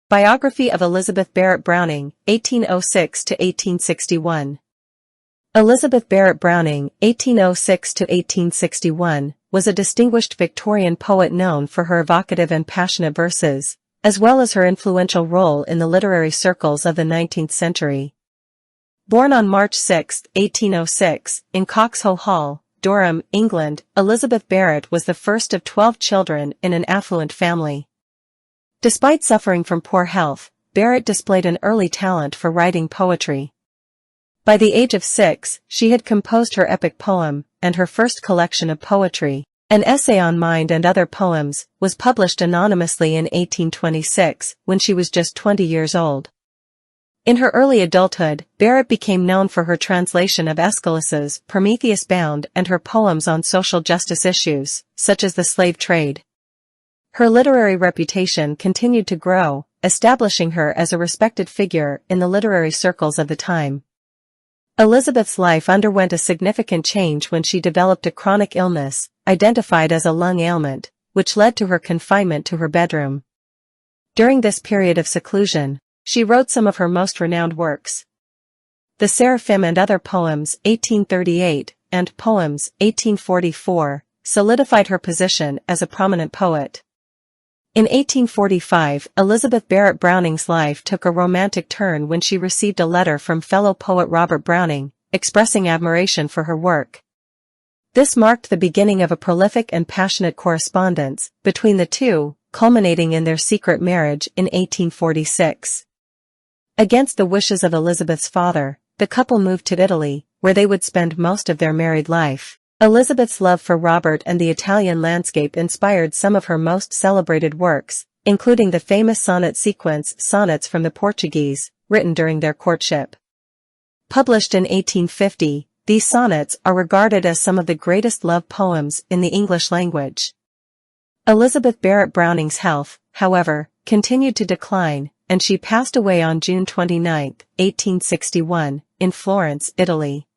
Biography of Elizabeth Barrett Browning, 1806–1861. Elizabeth Barrett Browning, 1806–1861, was a distinguished Victorian poet known for her evocative and passionate verses, as well as her influential role in the literary circles of the 19th century. Born on March 6, 1806, in Coxhoe Hall, Durham, England, Elizabeth Barrett was the first of 12 children in an affluent family. Despite suffering from poor health, Barrett displayed an early talent for writing poetry. By the age of 6, she had composed her epic poem, and her first collection of poetry, an essay on mind and other poems, was published anonymously in 1826, when she was just 20 years old. In her early adulthood, Barrett became known for her translation of Aeschylus's Prometheus Bound and her poems on social justice issues, such as the slave trade. Her literary reputation continued to grow, establishing her as a respected figure in the literary circles of the time. Elizabeth's life underwent a significant change when she developed a chronic illness, identified as a lung ailment, which led to her confinement to her bedroom. During this period of seclusion, she wrote some of her most renowned works. The Seraphim and Other Poems, 1838, and Poems, 1844, solidified her position as a prominent poet. In 1845, Elizabeth Barrett Browning's life took a romantic turn when she received a letter from fellow poet Robert Browning, expressing admiration for her work. This marked the beginning of a prolific and passionate correspondence between the two, culminating in their secret marriage in 1846. Against the wishes of Elizabeth's father, the couple moved to Italy, where they would spend most of their married life. Elizabeth's love for Robert and the Italian landscape inspired some of her most celebrated works, including the famous sonnet sequence Sonnets from the Portuguese, written during their courtship. Published in 1850, these sonnets are regarded as some of the greatest love poems in the English language. Elizabeth Barrett Browning's health, however, continued to decline, and she passed away on June 29, 1861, in Florence, Italy.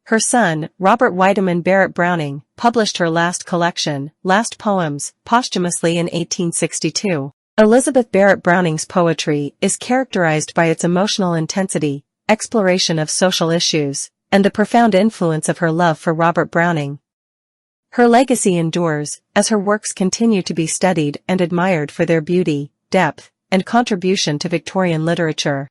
Her son, Robert Wiedeman Barrett Browning, published her last collection, Last Poems, posthumously in 1862. Elizabeth Barrett Browning's poetry is characterized by its emotional intensity, exploration of social issues, and the profound influence of her love for Robert Browning. Her legacy endures, as her works continue to be studied and admired for their beauty, depth, and contribution to Victorian literature.